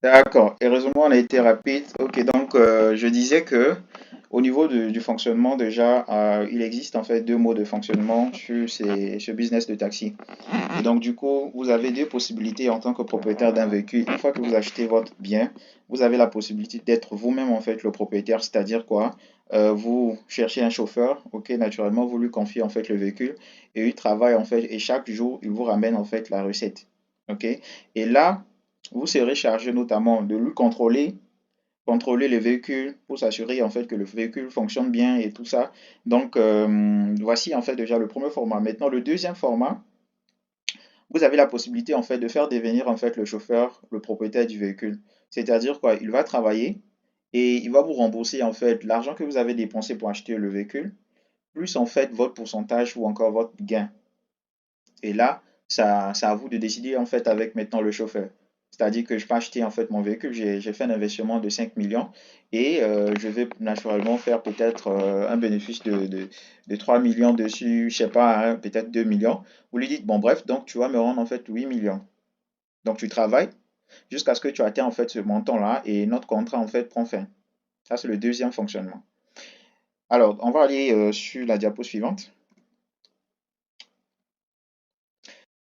D'accord. Heureusement, on a été rapide. Ok, donc je disais que au niveau du fonctionnement, déjà, il existe en fait deux modes de fonctionnement sur ce business de taxi. Et donc, du coup, vous avez deux possibilités en tant que propriétaire d'un véhicule. Une fois que vous achetez votre bien, vous avez la possibilité d'être vous-même en fait le propriétaire, c'est-à-dire quoi? Vous cherchez un chauffeur, ok, naturellement, vous lui confiez en fait le véhicule et il travaille en fait et chaque jour, il vous ramène en fait la recette, ok? Et là, vous serez chargé notamment de lui contrôler les véhicules pour s'assurer en fait que le véhicule fonctionne bien et tout ça. Donc, voici en fait déjà le premier format. Maintenant, le deuxième format, vous avez la possibilité en fait de faire devenir en fait le chauffeur, le propriétaire du véhicule. C'est-à-dire quoi? Il va travailler et il va vous rembourser en fait l'argent que vous avez dépensé pour acheter le véhicule, plus en fait votre pourcentage ou encore votre gain. Et là, c'est à vous de décider en fait avec maintenant le chauffeur. C'est-à-dire que je peux acheter en fait mon véhicule, j'ai fait un investissement de 5 millions et je vais naturellement faire peut-être un bénéfice de 3 millions dessus, je sais pas, hein, peut-être 2 millions. Vous lui dites, bon bref, donc tu vas me rendre en fait 8 millions. Donc tu travailles jusqu'à ce que tu atteignes en fait ce montant-là et notre contrat en fait prend fin. Ça, c'est le deuxième fonctionnement. Alors, on va aller sur la diapo suivante.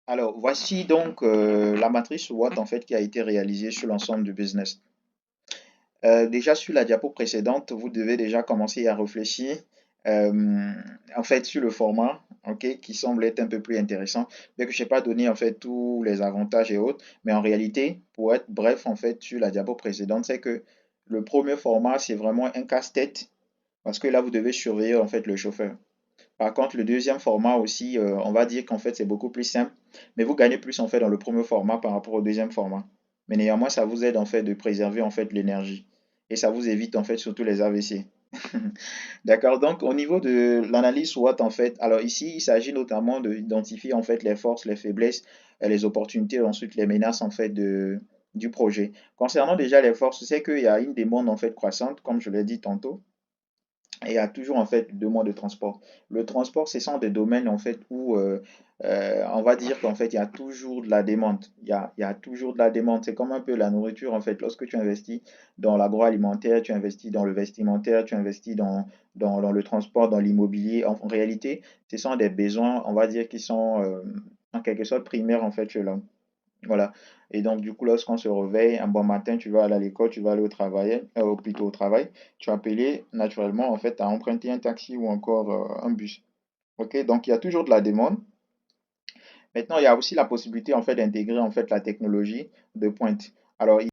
Alors, voici donc la matrice SWOT en fait qui a été réalisée sur l'ensemble du business. Déjà sur la diapo précédente, vous devez déjà commencer à réfléchir euh, en fait sur le format, ok, qui semble être un peu plus intéressant, bien que je n'ai pas donné en fait tous les avantages et autres, mais en réalité, pour être bref en fait sur la diapo précédente, c'est que le premier format c'est vraiment un casse-tête parce que là vous devez surveiller en fait le chauffeur. Par contre, le deuxième format aussi, on va dire qu'en fait, c'est beaucoup plus simple, mais vous gagnez plus en fait dans le premier format par rapport au deuxième format. Mais néanmoins, ça vous aide en fait de préserver en fait l'énergie et ça vous évite en fait surtout les AVC. D'accord, donc au niveau de l'analyse SWOT en fait, alors ici, il s'agit notamment d'identifier en fait les forces, les faiblesses, les opportunités, ensuite les menaces en fait du projet. Concernant déjà les forces, c'est qu'il y a une demande en fait croissante, comme je l'ai dit tantôt. Et il y a toujours en fait deux modes de transport. Le transport, ce sont des domaines en fait où on va dire qu'en fait il y a toujours de la demande. Il y a toujours de la demande. C'est comme un peu la nourriture en fait. Lorsque tu investis dans l'agroalimentaire, tu investis dans le vestimentaire, tu investis dans le transport, dans l'immobilier. En réalité, ce sont des besoins, on va dire, qui sont en quelque sorte primaires en fait chez l'homme. Voilà. Et donc, du coup, lorsqu'on se réveille, un bon matin, tu vas aller à l'école, tu vas aller au travail, ou plutôt au travail, tu vas appeler naturellement, en fait, à emprunter un taxi ou encore un bus. OK? Donc, il y a toujours de la demande. Maintenant, il y a aussi la possibilité, en fait, d'intégrer, en fait, la technologie de pointe. Alors,